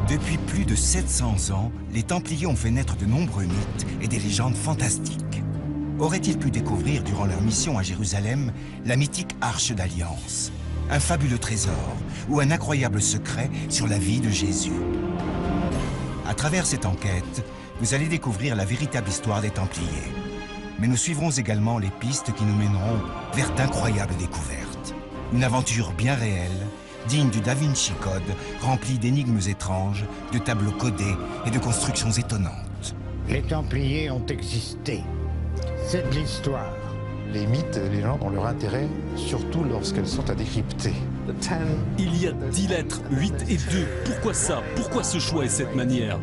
Depuis plus de 700 ans, les Templiers ont fait naître de nombreux mythes et des légendes fantastiques. Auraient-ils pu découvrir durant leur mission à Jérusalem la mythique Arche d'Alliance, un fabuleux trésor ou un incroyable secret sur la vie de Jésus? À travers cette enquête, vous allez découvrir la véritable histoire des Templiers. Mais nous suivrons également les pistes qui nous mèneront vers d'incroyables découvertes. Une aventure bien réelle, digne du Da Vinci Code, remplie d'énigmes étranges, de tableaux codés et de constructions étonnantes. Les Templiers ont existé. C'est de l'histoire. Les mythes et les légendes ont leur intérêt, surtout lorsqu'elles sont à décrypter. Il y a 10 lettres, 8 et 2. Pourquoi ça? Pourquoi ce choix et cette manière?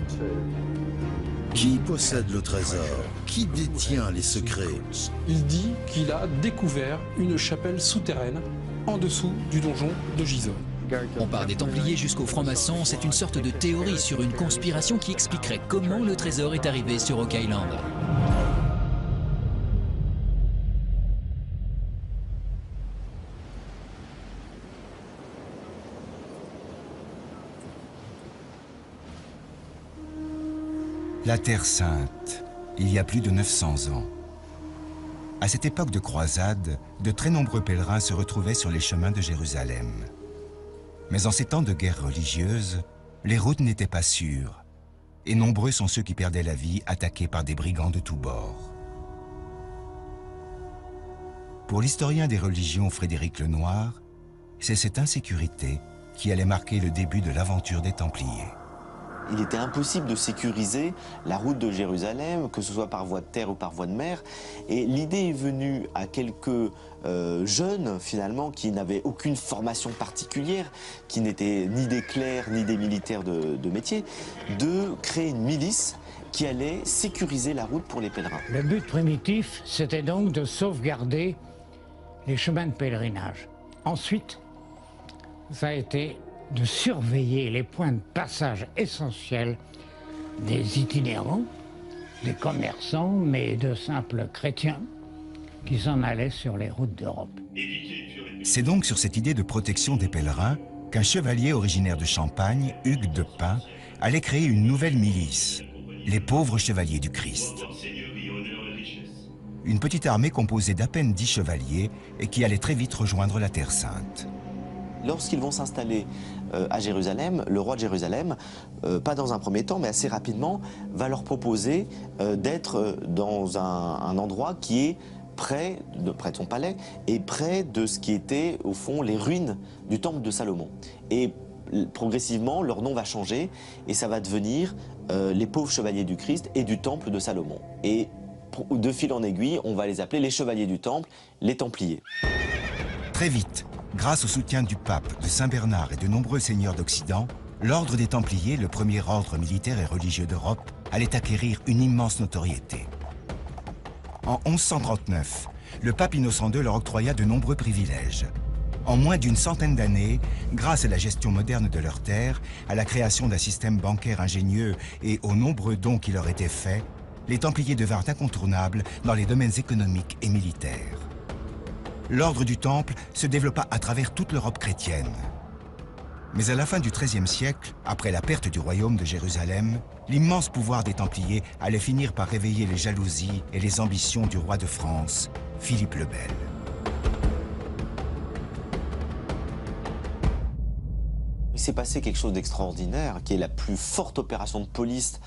Qui possède le trésor? Qui détient les secrets? Il dit qu'il a découvert une chapelle souterraine en dessous du donjon de Gisors. On part des Templiers jusqu'aux francs-maçons, c'est une sorte de théorie sur une conspiration qui expliquerait comment le trésor est arrivé sur Oak Island. La Terre Sainte, il y a plus de 900 ans. À cette époque de croisade, de très nombreux pèlerins se retrouvaient sur les chemins de Jérusalem. Mais en ces temps de guerre religieuse, les routes n'étaient pas sûres, et nombreux sont ceux qui perdaient la vie attaqués par des brigands de tous bords. Pour l'historien des religions Frédéric Lenoir, c'est cette insécurité qui allait marquer le début de l'aventure des Templiers. Il était impossible de sécuriser la route de Jérusalem, que ce soit par voie de terre ou par voie de mer. Et l'idée est venue à quelques jeunes, finalement, qui n'avaient aucune formation particulière, qui n'étaient ni des clercs ni des militaires de métier, de créer une milice qui allait sécuriser la route pour les pèlerins. Le but primitif, c'était donc de sauvegarder les chemins de pèlerinage. Ensuite, ça a été de surveiller les points de passage essentiels des itinérants, des commerçants, mais de simples chrétiens qui s'en allaient sur les routes d'Europe. C'est donc sur cette idée de protection des pèlerins qu'un chevalier originaire de Champagne, Hugues de Pin, allait créer une nouvelle milice, les pauvres chevaliers du Christ. Une petite armée composée d'à peine 10 chevaliers et qui allait très vite rejoindre la Terre Sainte. Lorsqu'ils vont s'installer à Jérusalem, le roi de Jérusalem, pas dans un premier temps, mais assez rapidement, va leur proposer d'être dans un endroit qui est près de son palais et près de ce qui était, au fond, les ruines du temple de Salomon. Et progressivement, leur nom va changer et ça va devenir les pauvres chevaliers du Christ et du temple de Salomon. Et de fil en aiguille, on va les appeler les chevaliers du temple, les Templiers. Très vite, grâce au soutien du pape, de Saint-Bernard et de nombreux seigneurs d'Occident, l'ordre des Templiers, le premier ordre militaire et religieux d'Europe, allait acquérir une immense notoriété. En 1139, le pape Innocent II leur octroya de nombreux privilèges. En moins d'une centaine d'années, grâce à la gestion moderne de leurs terres, à la création d'un système bancaire ingénieux et aux nombreux dons qui leur étaient faits, les Templiers devinrent incontournables dans les domaines économiques et militaires. L'ordre du Temple se développa à travers toute l'Europe chrétienne. Mais à la fin du XIIIe siècle, après la perte du royaume de Jérusalem, l'immense pouvoir des Templiers allait finir par réveiller les jalousies et les ambitions du roi de France, Philippe le Bel. Il s'est passé quelque chose d'extraordinaire, qui est la plus forte opération de police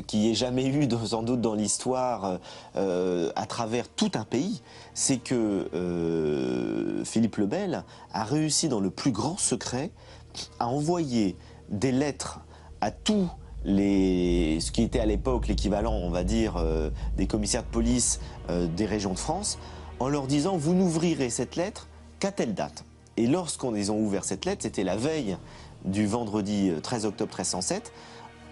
qu'il n'y ait jamais eu, sans doute, dans l'histoire à travers tout un pays. C'est que Philippe le Bel a réussi, dans le plus grand secret, à envoyer des lettres à tous ce qui était à l'époque l'équivalent, on va dire, des commissaires de police des régions de France, en leur disant « vous n'ouvrirez cette lettre qu'à telle date ». Et lorsqu'ils ont ouvert cette lettre, c'était la veille du vendredi 13 octobre 1307,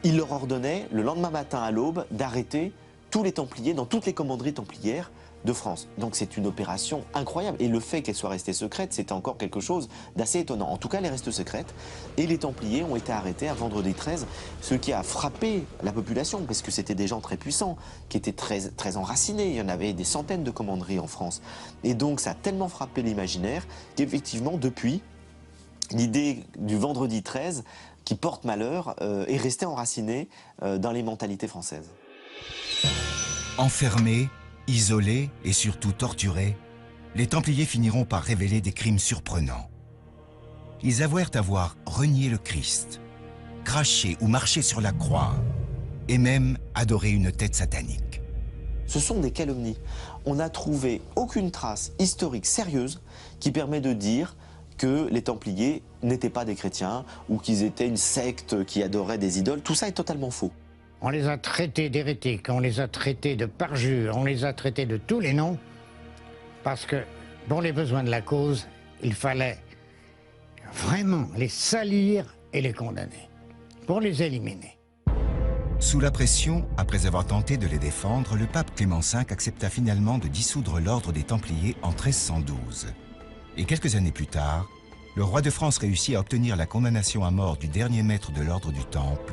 il leur ordonnait, le lendemain matin à l'aube, d'arrêter tous les Templiers dans toutes les commanderies templières de France. Donc c'est une opération incroyable. Et le fait qu'elle soit restée secrète, c'était encore quelque chose d'assez étonnant. En tout cas, elle reste secrète. Et les Templiers ont été arrêtés un vendredi 13, ce qui a frappé la population, parce que c'était des gens très puissants, qui étaient très enracinés. Il y en avait des centaines de commanderies en France. Et donc ça a tellement frappé l'imaginaire qu'effectivement, depuis, l'idée du vendredi 13, qui porte malheur est resté enraciné dans les mentalités françaises. Enfermés, isolés et surtout torturés, les Templiers finiront par révéler des crimes surprenants. Ils avouèrent avoir renié le Christ, craché ou marché sur la croix, et même adoré une tête satanique. Ce sont des calomnies. On n'a trouvé aucune trace historique sérieuse qui permet de dire que les Templiers n'étaient pas des chrétiens ou qu'ils étaient une secte qui adorait des idoles. Tout ça est totalement faux. On les a traités d'hérétiques, on les a traités de parjures, on les a traités de tous les noms, parce que, pour les besoins de la cause, il fallait vraiment les salir et les condamner, pour les éliminer. Sous la pression, après avoir tenté de les défendre, le pape Clément V accepta finalement de dissoudre l'ordre des Templiers en 1312. Et quelques années plus tard, le roi de France réussit à obtenir la condamnation à mort du dernier maître de l'ordre du Temple,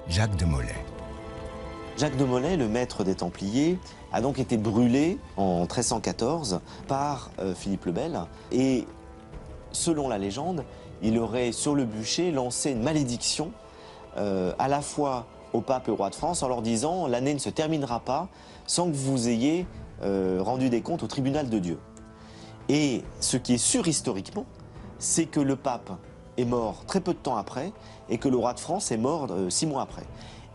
Jacques de Molay. Jacques de Molay, le maître des Templiers, a donc été brûlé en 1314 par Philippe le Bel. Et selon la légende, il aurait sur le bûcher lancé une malédiction à la fois au pape et au roi de France en leur disant « l'année ne se terminera pas sans que vous ayez rendu des comptes au tribunal de Dieu ». Et ce qui est sûr historiquement, c'est que le pape est mort très peu de temps après et que le roi de France est mort 6 mois après.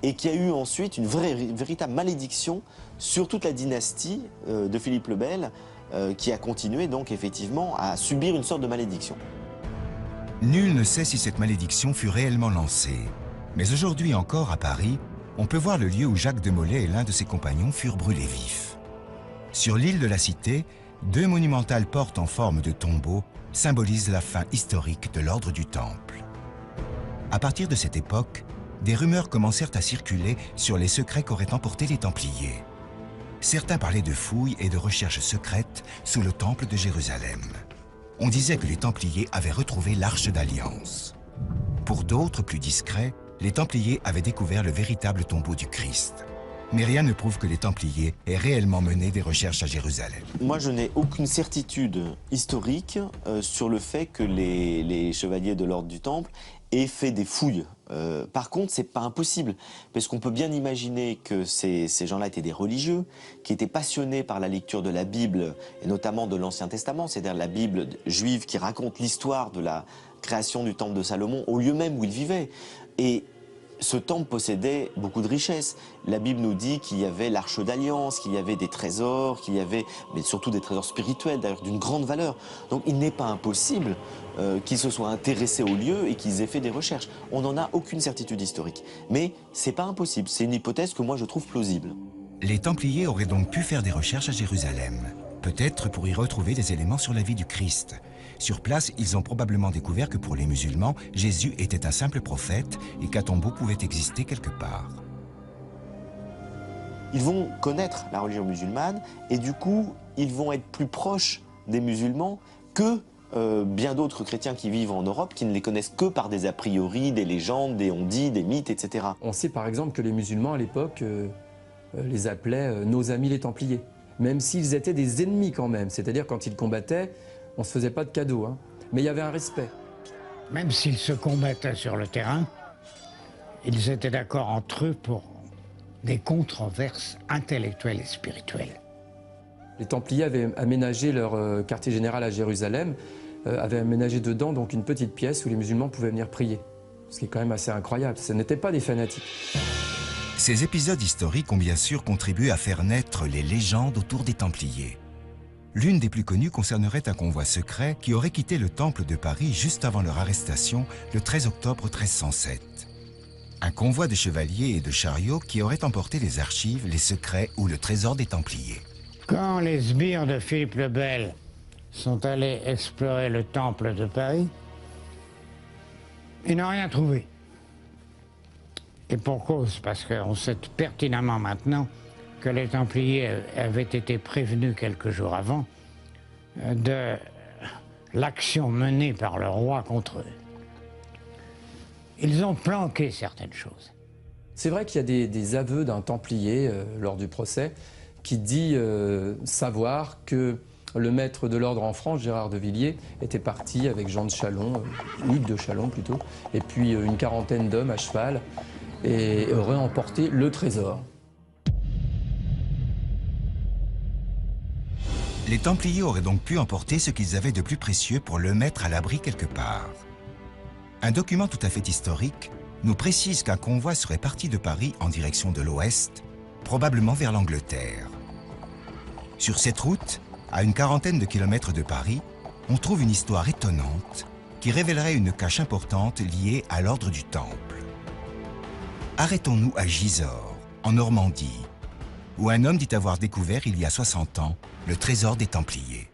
Et qu'il y a eu ensuite une véritable malédiction sur toute la dynastie de Philippe le Bel qui a continué donc effectivement à subir une sorte de malédiction. Nul ne sait si cette malédiction fut réellement lancée. Mais aujourd'hui encore à Paris, on peut voir le lieu où Jacques de Molay et l'un de ses compagnons furent brûlés vifs. Sur l'île de la Cité, 2 monumentales portes en forme de tombeau symbolisent la fin historique de l'ordre du Temple. À partir de cette époque, des rumeurs commencèrent à circuler sur les secrets qu'auraient emportés les Templiers. Certains parlaient de fouilles et de recherches secrètes sous le Temple de Jérusalem. On disait que les Templiers avaient retrouvé l'Arche d'Alliance. Pour d'autres, plus discrets, les Templiers avaient découvert le véritable tombeau du Christ. Mais rien ne prouve que les Templiers aient réellement mené des recherches à Jérusalem. Moi, je n'ai aucune certitude historique sur le fait que les chevaliers de l'ordre du Temple aient fait des fouilles. Par contre, c'est pas impossible, parce qu'on peut bien imaginer que ces gens-là étaient des religieux, qui étaient passionnés par la lecture de la Bible, et notamment de l'Ancien Testament, c'est-à-dire la Bible juive qui raconte l'histoire de la création du Temple de Salomon au lieu même où ils vivaient. Et ce temple possédait beaucoup de richesses. La Bible nous dit qu'il y avait l'Arche d'Alliance, qu'il y avait des trésors, qu'il y avait, mais surtout des trésors spirituels, d'ailleurs d'une grande valeur. Donc il n'est pas impossible qu'ils se soient intéressés au lieu et qu'ils aient fait des recherches. On n'en a aucune certitude historique. Mais c'est pas impossible, c'est une hypothèse que moi je trouve plausible. Les Templiers auraient donc pu faire des recherches à Jérusalem, peut-être pour y retrouver des éléments sur la vie du Christ. Sur place, ils ont probablement découvert que pour les musulmans, Jésus était un simple prophète et qu'un tombeau pouvait exister quelque part. Ils vont connaître la religion musulmane et du coup, ils vont être plus proches des musulmans que bien d'autres chrétiens qui vivent en Europe, qui ne les connaissent que par des a priori, des légendes, des on-dit, des mythes, etc. On sait par exemple que les musulmans à l'époque les appelaient nos amis les Templiers, même s'ils étaient des ennemis quand même, c'est-à-dire quand ils combattaient, on ne se faisait pas de cadeaux, hein. Mais il y avait un respect. Même s'ils se combattaient sur le terrain, ils étaient d'accord entre eux pour des controverses intellectuelles et spirituelles. Les Templiers avaient aménagé leur quartier général à Jérusalem, avaient aménagé dedans donc une petite pièce où les musulmans pouvaient venir prier. Ce qui est quand même assez incroyable, ce n'étaient pas des fanatiques. Ces épisodes historiques ont bien sûr contribué à faire naître les légendes autour des Templiers. L'une des plus connues concernerait un convoi secret qui aurait quitté le Temple de Paris juste avant leur arrestation le 13 octobre 1307. Un convoi de chevaliers et de chariots qui aurait emporté les archives, les secrets ou le trésor des Templiers. Quand les sbires de Philippe le Bel sont allés explorer le Temple de Paris, ils n'ont rien trouvé. Et pour cause, parce qu'on sait pertinemment maintenant que les Templiers avaient été prévenus quelques jours avant de l'action menée par le roi contre eux. Ils ont planqué certaines choses. C'est vrai qu'il y a des aveux d'un Templier lors du procès qui dit savoir que Le maître de l'ordre en France, Gérard de Villiers, était parti avec Jean de Chalon, Hugues de Chalon plutôt, et puis une quarantaine d'hommes à cheval, et aurait emporté le trésor. Les Templiers auraient donc pu emporter ce qu'ils avaient de plus précieux pour le mettre à l'abri quelque part. Un document tout à fait historique nous précise qu'un convoi serait parti de Paris en direction de l'ouest, probablement vers l'Angleterre. Sur cette route, à une quarantaine de kilomètres de Paris, on trouve une histoire étonnante qui révélerait une cache importante liée à l'ordre du Temple. Arrêtons-nous à Gisors, en Normandie, où un homme dit avoir découvert il y a 60 ans le trésor des Templiers.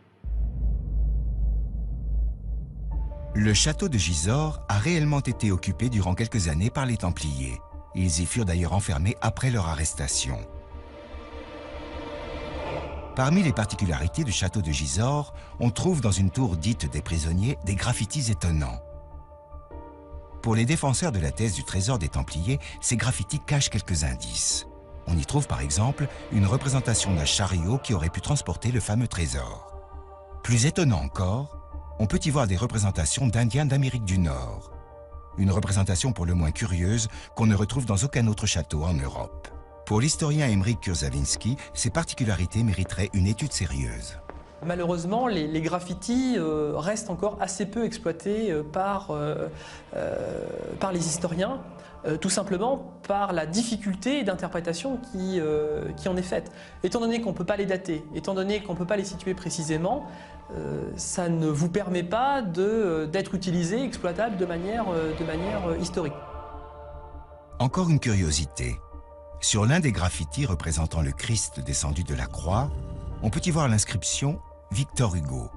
Le château de Gisors a réellement été occupé durant quelques années par les Templiers. Ils y furent d'ailleurs enfermés après leur arrestation. Parmi les particularités du château de Gisors, on trouve dans une tour dite des prisonniers des graffitis étonnants. Pour les défenseurs de la thèse du trésor des Templiers, ces graffitis cachent quelques indices. On y trouve par exemple une représentation d'un chariot qui aurait pu transporter le fameux trésor. Plus étonnant encore, on peut y voir des représentations d'Indiens d'Amérique du Nord. Une représentation pour le moins curieuse qu'on ne retrouve dans aucun autre château en Europe. Pour l'historien Emeric Kurzawinski, ces particularités mériteraient une étude sérieuse. Malheureusement, les graffitis restent encore assez peu exploités par les historiens, tout simplement par la difficulté d'interprétation qui en est faite. Étant donné qu'on ne peut pas les dater, étant donné qu'on ne peut pas les situer précisément, ça ne vous permet pas d'être utilisé, exploitable de manière historique. Encore une curiosité. Sur l'un des graffitis représentant le Christ descendu de la croix, on peut y voir l'inscription « Victor Hugo ».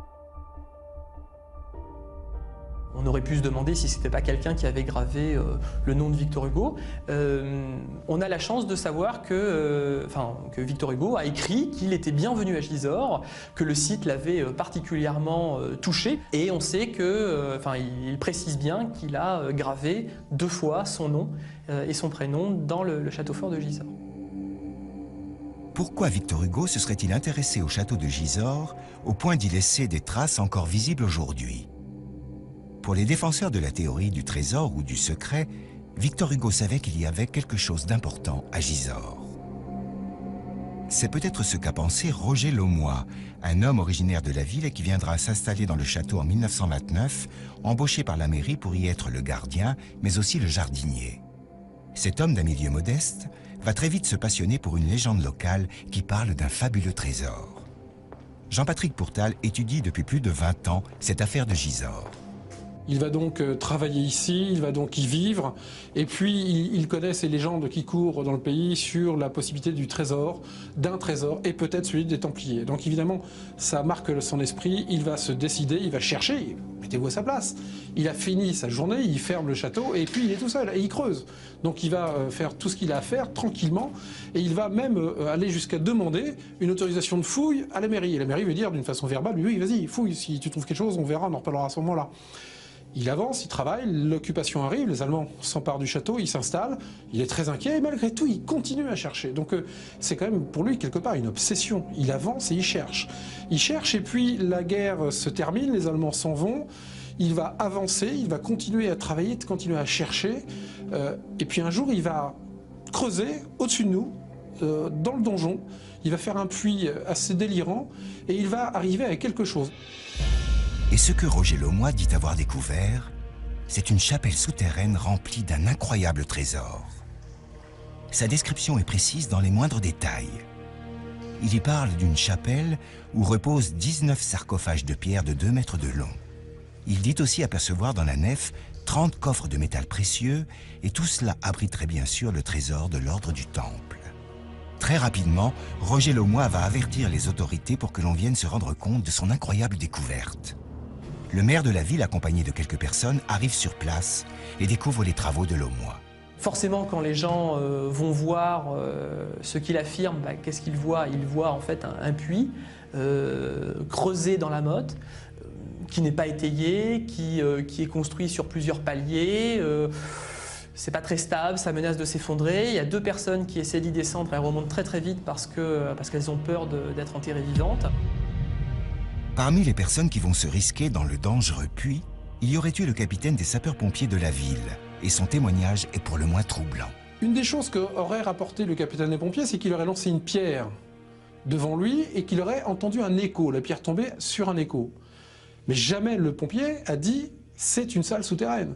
On aurait pu se demander si ce n'était pas quelqu'un qui avait gravé le nom de Victor Hugo. On a la chance de savoir que Victor Hugo a écrit qu'il était bienvenu à Gisors, que le site l'avait particulièrement touché. Et on sait il précise bien qu'il a gravé 2 fois son nom et son prénom dans le château fort de Gisors. Pourquoi Victor Hugo se serait-il intéressé au château de Gisors au point d'y laisser des traces encore visibles aujourd'hui? Pour les défenseurs de la théorie du trésor ou du secret, Victor Hugo savait qu'il y avait quelque chose d'important à Gisors. C'est peut-être ce qu'a pensé Roger Laumois, un homme originaire de la ville et qui viendra s'installer dans le château en 1929, embauché par la mairie pour y être le gardien, mais aussi le jardinier. Cet homme d'un milieu modeste va très vite se passionner pour une légende locale qui parle d'un fabuleux trésor. Jean-Patrick Pourtal étudie depuis plus de 20 ans cette affaire de Gisors. Il va donc travailler ici, il va donc y vivre, et puis il connaît ces légendes qui courent dans le pays sur la possibilité du trésor, d'un trésor, et peut-être celui des Templiers. Donc évidemment, ça marque son esprit, il va se décider, il va chercher, mettez-vous à sa place. Il a fini sa journée, il ferme le château, et puis il est tout seul, et il creuse. Donc il va faire tout ce qu'il a à faire, tranquillement, et il va même aller jusqu'à demander une autorisation de fouille à la mairie. Et la mairie veut dire d'une façon verbale, oui, vas-y, fouille, si tu trouves quelque chose, on verra, on en reparlera à ce moment-là. Il avance, il travaille, l'occupation arrive, les Allemands s'emparent du château, il s'installe, il est très inquiet et malgré tout il continue à chercher. Donc c'est quand même pour lui quelque part une obsession. Il avance et il cherche. Il cherche et puis la guerre se termine, les Allemands s'en vont, il va avancer, il va continuer à travailler, continuer à chercher et puis un jour il va creuser au-dessus de nous, dans le donjon, il va faire un puits assez délirant et il va arriver à quelque chose. Et ce que Roger Laumois dit avoir découvert, c'est une chapelle souterraine remplie d'un incroyable trésor. Sa description est précise dans les moindres détails. Il y parle d'une chapelle où reposent 19 sarcophages de pierre de 2 mètres de long. Il dit aussi apercevoir dans la nef 30 coffres de métal précieux et tout cela abriterait bien sûr le trésor de l'ordre du Temple. Très rapidement, Roger Laumois va avertir les autorités pour que l'on vienne se rendre compte de son incroyable découverte. Le maire de la ville, accompagné de quelques personnes, arrive sur place et découvre les travaux de Laumois. Forcément, quand les gens vont voir ce qu'il affirme, qu'est-ce qu'ils voient? Ils voient en fait un puits creusé dans la motte, qui n'est pas étayé, qui est construit sur plusieurs paliers. C'est pas très stable, ça menace de s'effondrer. Il y a 2 personnes qui essaient d'y descendre, elles remontent très très vite parce qu'elles ont peur d'être enterrées vivantes. Parmi les personnes qui vont se risquer dans le dangereux puits, il y aurait eu le capitaine des sapeurs-pompiers de la ville, et son témoignage est pour le moins troublant. Une des choses qu'aurait rapporté le capitaine des pompiers, c'est qu'il aurait lancé une pierre devant lui et qu'il aurait entendu un écho, la pierre tombait sur un écho. Mais jamais le pompier a dit « c'est une salle souterraine ».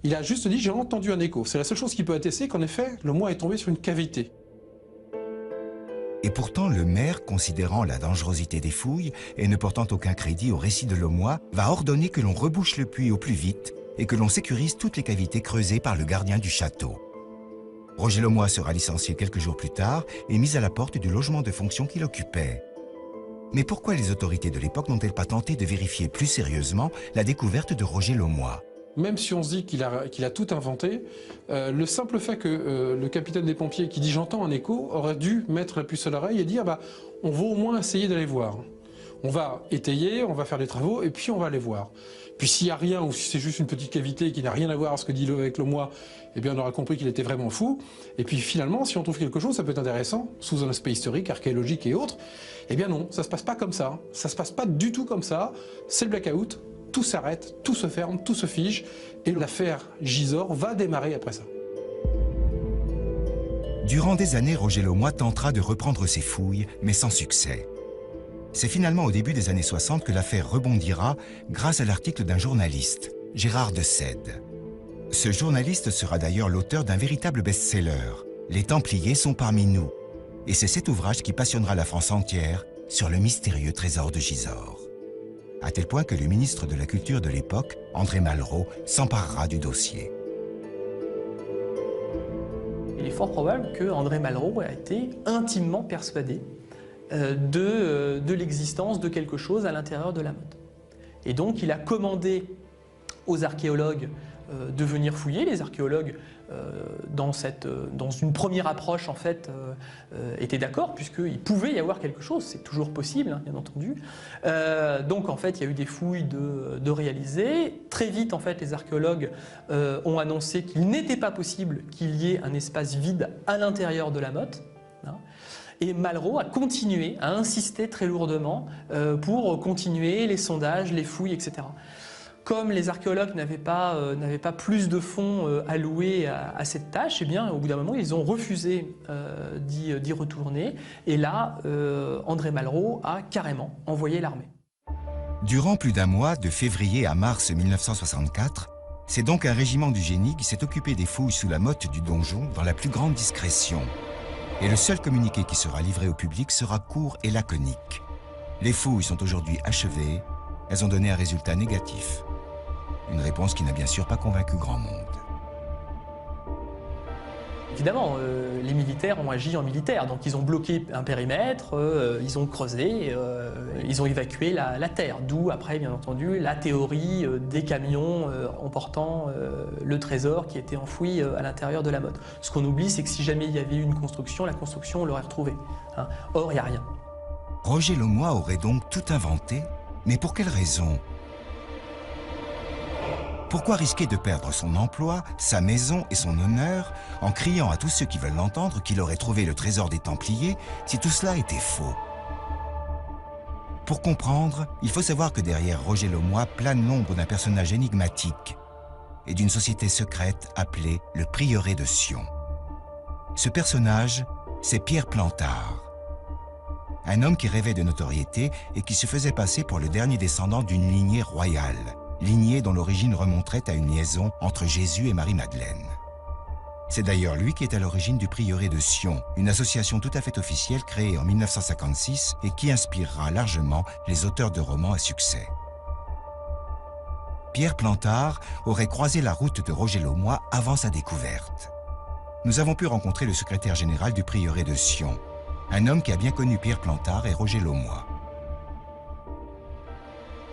Il a juste dit « j'ai entendu un écho ». C'est la seule chose qui peut attester qu'en effet, le moi est tombé sur une cavité. Et pourtant, le maire, considérant la dangerosité des fouilles et ne portant aucun crédit au récit de Laumois, va ordonner que l'on rebouche le puits au plus vite et que l'on sécurise toutes les cavités creusées par le gardien du château. Roger Laumois sera licencié quelques jours plus tard et mis à la porte du logement de fonction qu'il occupait. Mais pourquoi les autorités de l'époque n'ont-elles pas tenté de vérifier plus sérieusement la découverte de Roger Laumois? Même si on se dit qu'il a tout inventé, le simple fait que le capitaine des pompiers qui dit « j'entends un écho » aurait dû mettre la puce à l'oreille et dire bah, « on va au moins essayer d'aller voir ». On va étayer, on va faire des travaux et puis on va aller voir. Puis s'il n'y a rien ou si c'est juste une petite cavité qui n'a rien à voir avec ce que dit avec Laumois, eh bien on aura compris qu'il était vraiment fou. Et puis finalement, si on trouve quelque chose, ça peut être intéressant, sous un aspect historique, archéologique et autres. Eh bien non, ça se passe pas comme ça. Ça se passe pas du tout comme ça. C'est le blackout. Tout s'arrête, tout se ferme, tout se fige, et l'affaire Gisors va démarrer après ça. Durant des années, Roger Laumois tentera de reprendre ses fouilles, mais sans succès. C'est finalement au début des années 60 que l'affaire rebondira grâce à l'article d'un journaliste, Gérard de Sède. Ce journaliste sera d'ailleurs l'auteur d'un véritable best-seller, « Les Templiers sont parmi nous ». Et c'est cet ouvrage qui passionnera la France entière sur le mystérieux trésor de Gisors. À tel point que le ministre de la Culture de l'époque, André Malraux, s'emparera du dossier. Il est fort probable que André Malraux a été intimement persuadé de l'existence de quelque chose à l'intérieur de la motte. Et donc il a commandé aux archéologues de venir fouiller. Les archéologues, dans une première approche, en fait, étaient d'accord, puisqu'il pouvait y avoir quelque chose, c'est toujours possible, hein, bien entendu. Donc, en fait, il y a eu des fouilles de réaliser. Très vite, en fait, les archéologues ont annoncé qu'il n'était pas possible qu'il y ait un espace vide à l'intérieur de la motte. Hein. Et Malraux a continué, a insisté très lourdement pour continuer les sondages, les fouilles, etc. Comme les archéologues n'avaient pas plus de fonds alloués à cette tâche, eh bien, au bout d'un moment, ils ont refusé d'y retourner. Et là, André Malraux a carrément envoyé l'armée. Durant plus d'un mois, de février à mars 1964, c'est donc un régiment du génie qui s'est occupé des fouilles sous la motte du donjon dans la plus grande discrétion. Et le seul communiqué qui sera livré au public sera court et laconique. Les fouilles sont aujourd'hui achevées, elles ont donné un résultat négatif. Une réponse qui n'a bien sûr pas convaincu grand monde. Évidemment, les militaires ont agi en militaire, donc ils ont bloqué un périmètre, ils ont creusé, ils ont évacué la terre, d'où après, bien entendu, la théorie des camions emportant le trésor qui était enfoui à l'intérieur de la motte. Ce qu'on oublie, c'est que si jamais il y avait eu une construction, la construction, on l'aurait retrouvée. Hein. Or, il n'y a rien. Roger Laumois aurait donc tout inventé, mais pour quelle raison ? Pourquoi risquer de perdre son emploi, sa maison et son honneur en criant à tous ceux qui veulent l'entendre qu'il aurait trouvé le trésor des Templiers si tout cela était faux? Pour comprendre, il faut savoir que derrière Roger Laumois plane l'ombre d'un personnage énigmatique et d'une société secrète appelée le Prieuré de Sion. Ce personnage, c'est Pierre Plantard. Un homme qui rêvait de notoriété et qui se faisait passer pour le dernier descendant d'une lignée royale. Lignée dont l'origine remonterait à une liaison entre Jésus et Marie-Madeleine. C'est d'ailleurs lui qui est à l'origine du Prieuré de Sion, une association tout à fait officielle créée en 1956 et qui inspirera largement les auteurs de romans à succès. Pierre Plantard aurait croisé la route de Roger Laumois avant sa découverte. Nous avons pu rencontrer le secrétaire général du Prieuré de Sion, un homme qui a bien connu Pierre Plantard et Roger Laumois.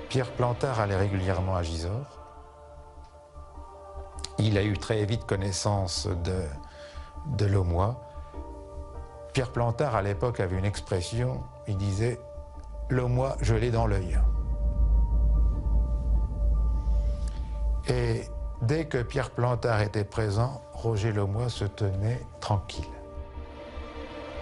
Pierre Plantard allait régulièrement à Gisors. Il a eu très vite connaissance de Laumois. Pierre Plantard, à l'époque, avait une expression, il disait « Laumois, je l'ai dans l'œil ». Et dès que Pierre Plantard était présent, Roger Laumois se tenait tranquille.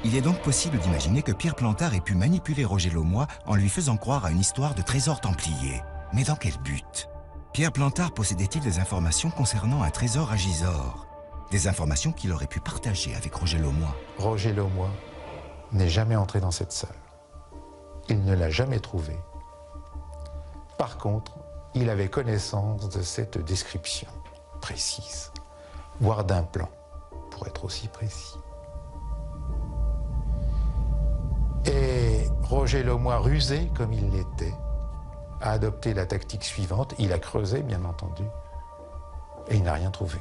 Il est donc possible d'imaginer que Pierre Plantard ait pu manipuler Roger Laumois en lui faisant croire à une histoire de trésor templier. Mais dans quel but? Pierre Plantard possédait-il des informations concernant un trésor à Gisors? Des informations qu'il aurait pu partager avec Roger Laumois. Roger Laumois n'est jamais entré dans cette salle. Il ne l'a jamais trouvée. Par contre, il avait connaissance de cette description précise, voire d'un plan, pour être aussi précis. Et Roger Laumois, rusé comme il l'était, a adopté la tactique suivante. Il a creusé, bien entendu, et il n'a rien trouvé.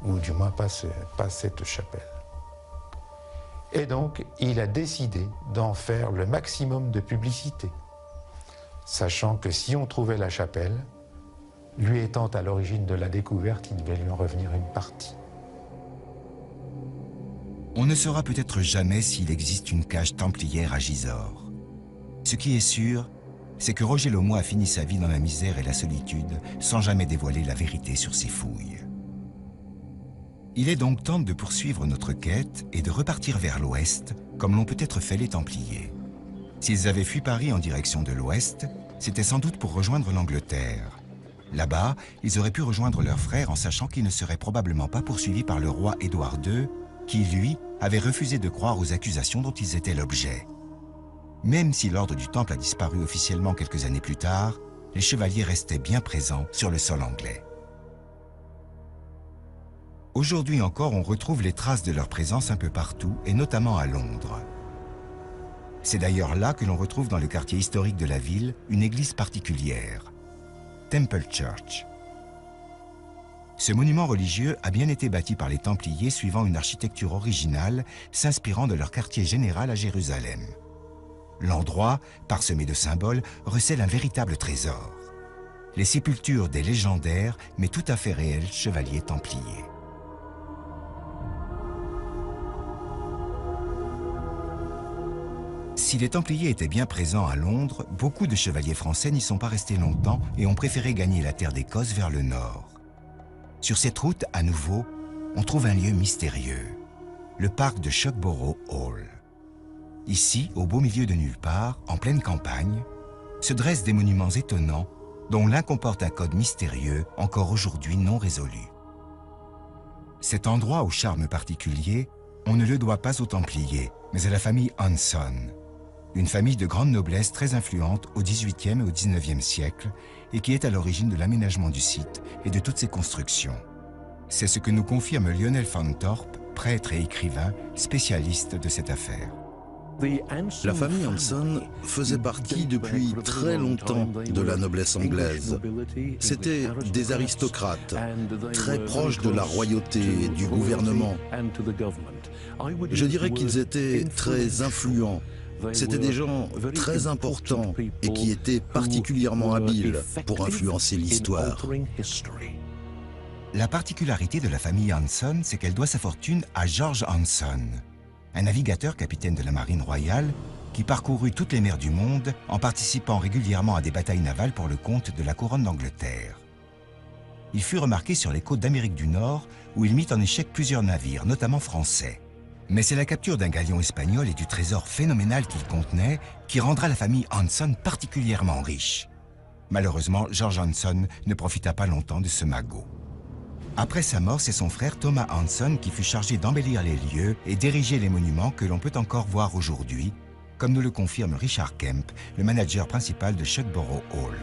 Ou du moins pas cette chapelle. Et donc, il a décidé d'en faire le maximum de publicité, sachant que si on trouvait la chapelle, lui étant à l'origine de la découverte, il devait lui en revenir une partie. On ne saura peut-être jamais s'il existe une cage templière à Gisors. Ce qui est sûr, c'est que Roger Laumois a fini sa vie dans la misère et la solitude sans jamais dévoiler la vérité sur ses fouilles. Il est donc temps de poursuivre notre quête et de repartir vers l'ouest, comme l'ont peut-être fait les Templiers. S'ils avaient fui Paris en direction de l'ouest, c'était sans doute pour rejoindre l'Angleterre. Là-bas, ils auraient pu rejoindre leurs frères en sachant qu'ils ne seraient probablement pas poursuivis par le roi Édouard II, qui, lui, avait refusé de croire aux accusations dont ils étaient l'objet. Même si l'ordre du Temple a disparu officiellement quelques années plus tard, les chevaliers restaient bien présents sur le sol anglais. Aujourd'hui encore, on retrouve les traces de leur présence un peu partout, et notamment à Londres. C'est d'ailleurs là que l'on retrouve dans le quartier historique de la ville une église particulière, Temple Church. Ce monument religieux a bien été bâti par les Templiers suivant une architecture originale s'inspirant de leur quartier général à Jérusalem. L'endroit, parsemé de symboles, recèle un véritable trésor. Les sépultures des légendaires, mais tout à fait réels chevaliers templiers. Si les Templiers étaient bien présents à Londres, beaucoup de chevaliers français n'y sont pas restés longtemps et ont préféré gagner la terre d'Écosse vers le nord. Sur cette route, à nouveau, on trouve un lieu mystérieux, le parc de Shugborough Hall. Ici, au beau milieu de nulle part, en pleine campagne, se dressent des monuments étonnants dont l'un comporte un code mystérieux encore aujourd'hui non résolu. Cet endroit au charme particulier, on ne le doit pas aux Templiers, mais à la famille Hanson, une famille de grande noblesse très influente au XVIIIe et au XIXe siècle et qui est à l'origine de l'aménagement du site et de toutes ses constructions. C'est ce que nous confirme Lionel Van Thorp, prêtre et écrivain, spécialiste de cette affaire. La famille Hanson faisait partie depuis très longtemps de la noblesse anglaise. C'étaient des aristocrates, très proches de la royauté et du gouvernement. Je dirais qu'ils étaient très influents. C'étaient des gens très importants et qui étaient particulièrement habiles pour influencer l'histoire. La particularité de la famille Hanson, c'est qu'elle doit sa fortune à George Hanson, un navigateur capitaine de la marine royale qui parcourut toutes les mers du monde en participant régulièrement à des batailles navales pour le compte de la couronne d'Angleterre. Il fut remarqué sur les côtes d'Amérique du Nord où il mit en échec plusieurs navires, notamment français. Mais c'est la capture d'un galion espagnol et du trésor phénoménal qu'il contenait qui rendra la famille Hanson particulièrement riche. Malheureusement, George Hanson ne profita pas longtemps de ce magot. Après sa mort, c'est son frère Thomas Hanson qui fut chargé d'embellir les lieux et d'ériger les monuments que l'on peut encore voir aujourd'hui, comme nous le confirme Richard Kemp, le manager principal de Shugborough Hall.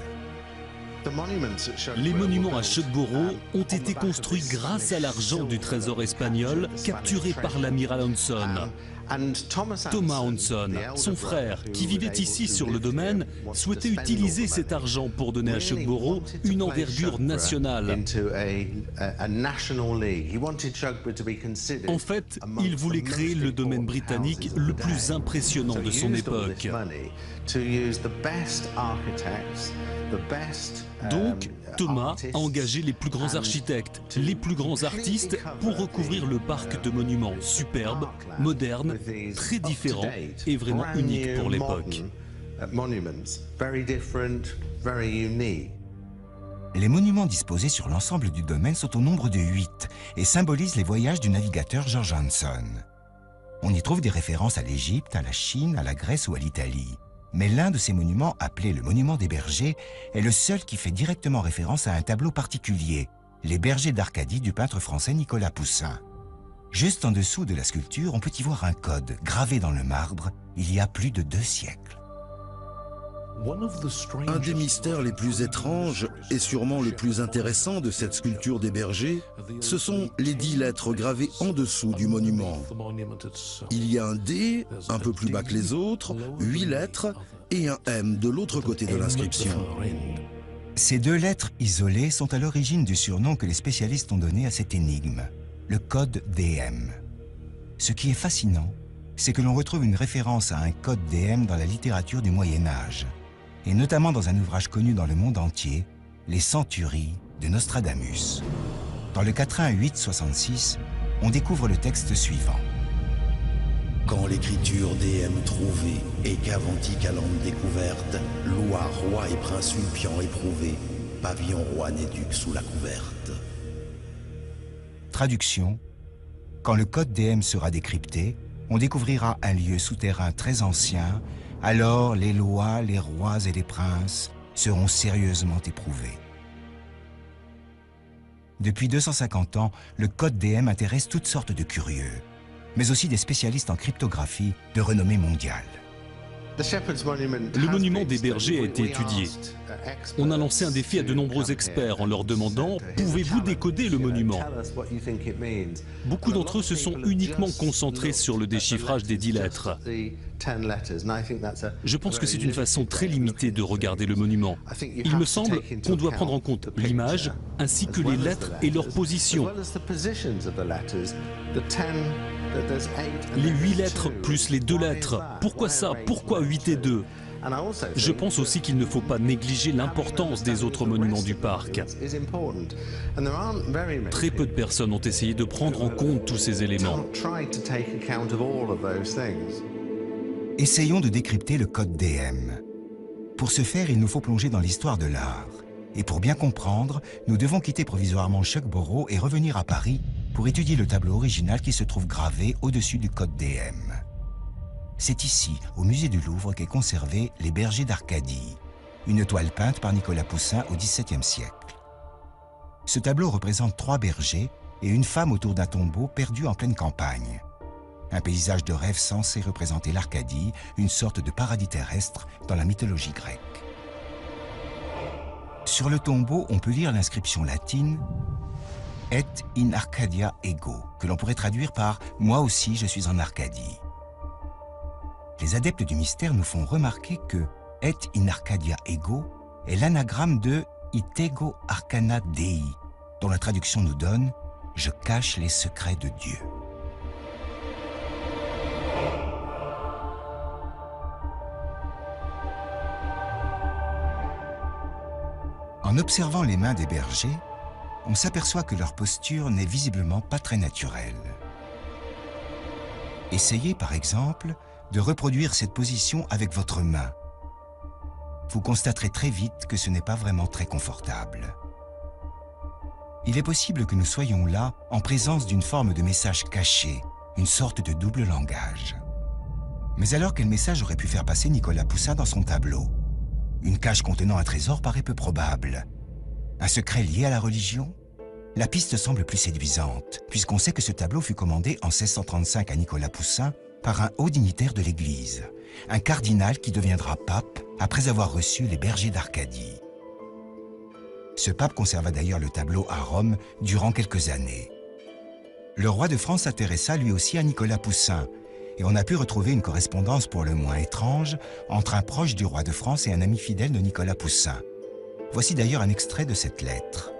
Les monuments à Shugborough ont été construits grâce à l'argent du trésor espagnol capturé par l'amiral Hanson. Thomas Hanson, son frère, qui vivait ici sur le domaine, souhaitait utiliser cet argent pour donner à Shugborough une envergure nationale. En fait, il voulait créer le domaine britannique le plus impressionnant de son époque. Donc, Thomas a engagé les plus grands architectes, les plus grands artistes pour recouvrir le parc de monuments superbes, modernes, très différents et vraiment uniques pour l'époque. Les monuments disposés sur l'ensemble du domaine sont au nombre de 8 et symbolisent les voyages du navigateur George Hanson. On y trouve des références à l'Égypte, à la Chine, à la Grèce ou à l'Italie. Mais l'un de ces monuments, appelé le monument des bergers, est le seul qui fait directement référence à un tableau particulier, les bergers d'Arcadie du peintre français Nicolas Poussin. Juste en dessous de la sculpture, on peut y voir un code gravé dans le marbre il y a plus de 2 siècles. Un des mystères les plus étranges et sûrement le plus intéressant de cette sculpture des bergers, ce sont les 10 lettres gravées en dessous du monument. Il y a un D, un peu plus bas que les autres, 8 lettres et un M de l'autre côté de l'inscription. Ces 2 lettres isolées sont à l'origine du surnom que les spécialistes ont donné à cette énigme, le code DM. Ce qui est fascinant, c'est que l'on retrouve une référence à un code DM dans la littérature du Moyen-Âge, et notamment dans un ouvrage connu dans le monde entier, Les Centuries de Nostradamus. Dans le quatrain 866, on découvre le texte suivant. Quand l'écriture DM trouvée et qu'avantique à lampe découverte, loi, roi et prince ulpiant éprouvé, pavillon roi né duc sous la couverte. Traduction. Quand le code DM sera décrypté, on découvrira un lieu souterrain très ancien, alors les lois, les rois et les princes seront sérieusement éprouvés. Depuis 250 ans, le code DM intéresse toutes sortes de curieux, mais aussi des spécialistes en cryptographie de renommée mondiale. Le monument des bergers a été étudié. On a lancé un défi à de nombreux experts en leur demandant « Pouvez-vous décoder le monument ?» Beaucoup d'entre eux se sont uniquement concentrés sur le déchiffrage des 10 lettres. Je pense que c'est une façon très limitée de regarder le monument. Il me semble qu'on doit prendre en compte l'image ainsi que les lettres et leur position. Les 8 lettres plus les 2 lettres. Pourquoi ça? Pourquoi 8 et 2? Je pense aussi qu'il ne faut pas négliger l'importance des autres monuments du parc. Très peu de personnes ont essayé de prendre en compte tous ces éléments. Essayons de décrypter le code DM. Pour ce faire, il nous faut plonger dans l'histoire de l'art. Et pour bien comprendre, nous devons quitter provisoirement Shugborough et revenir à Paris pour étudier le tableau original qui se trouve gravé au-dessus du code DM. C'est ici, au musée du Louvre, qu'est conservé Les Bergers d'Arcadie, une toile peinte par Nicolas Poussin au XVIIe siècle. Ce tableau représente 3 bergers et une femme autour d'un tombeau perdu en pleine campagne. Un paysage de rêve censé représenter l'Arcadie, une sorte de paradis terrestre dans la mythologie grecque. Sur le tombeau, on peut lire l'inscription latine « Et in Arcadia ego », que l'on pourrait traduire par « Moi aussi, je suis en Arcadie ». Les adeptes du mystère nous font remarquer que « Et in Arcadia ego » est l'anagramme de « Itego arcana Dei », dont la traduction nous donne « Je cache les secrets de Dieu ». En observant les mains des bergers, on s'aperçoit que leur posture n'est visiblement pas très naturelle. Essayez par exemple de reproduire cette position avec votre main. Vous constaterez très vite que ce n'est pas vraiment très confortable. Il est possible que nous soyons là en présence d'une forme de message caché, une sorte de double langage. Mais alors quel message aurait pu faire passer Nicolas Poussin dans son tableau? Une cage contenant un trésor paraît peu probable. Un secret lié à la religion? La piste semble plus séduisante, puisqu'on sait que ce tableau fut commandé en 1635 à Nicolas Poussin par un haut dignitaire de l'Église, un cardinal qui deviendra pape après avoir reçu les bergers d'Arcadie. Ce pape conserva d'ailleurs le tableau à Rome durant quelques années. Le roi de France s'intéressa lui aussi à Nicolas Poussin, et on a pu retrouver une correspondance pour le moins étrange entre un proche du roi de France et un ami fidèle de Nicolas Poussin. Voici d'ailleurs un extrait de cette lettre.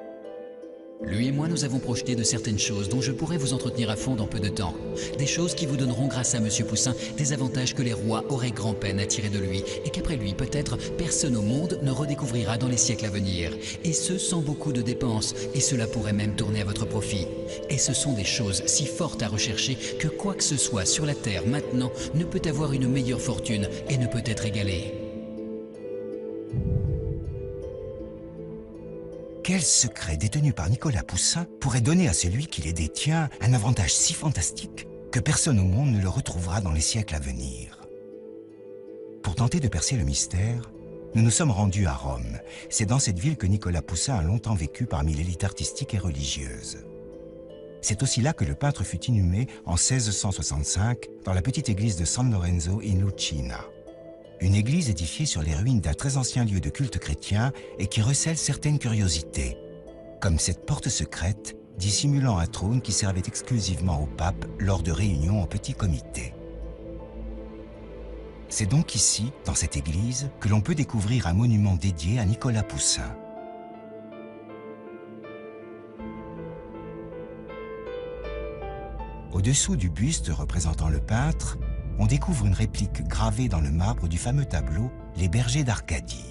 Lui et moi, nous avons projeté de certaines choses dont je pourrais vous entretenir à fond dans peu de temps. Des choses qui vous donneront, grâce à Monsieur Poussin, des avantages que les rois auraient grand-peine à tirer de lui et qu'après lui, peut-être, personne au monde ne redécouvrira dans les siècles à venir. Et ce, sans beaucoup de dépenses, et cela pourrait même tourner à votre profit. Et ce sont des choses si fortes à rechercher que quoi que ce soit sur la Terre maintenant ne peut avoir une meilleure fortune et ne peut être égalé. Quel secret détenu par Nicolas Poussin pourrait donner à celui qui les détient un avantage si fantastique que personne au monde ne le retrouvera dans les siècles à venir. Pour tenter de percer le mystère, nous nous sommes rendus à Rome. C'est dans cette ville que Nicolas Poussin a longtemps vécu parmi l'élite artistique et religieuse. C'est aussi là que le peintre fut inhumé en 1665 dans la petite église de San Lorenzo in Lucina. Une église édifiée sur les ruines d'un très ancien lieu de culte chrétien et qui recèle certaines curiosités, comme cette porte secrète dissimulant un trône qui servait exclusivement au pape lors de réunions en petit comité. C'est donc ici, dans cette église, que l'on peut découvrir un monument dédié à Nicolas Poussin. Au-dessous du buste représentant le peintre, on découvre une réplique gravée dans le marbre du fameux tableau « Les bergers d'Arcadie ».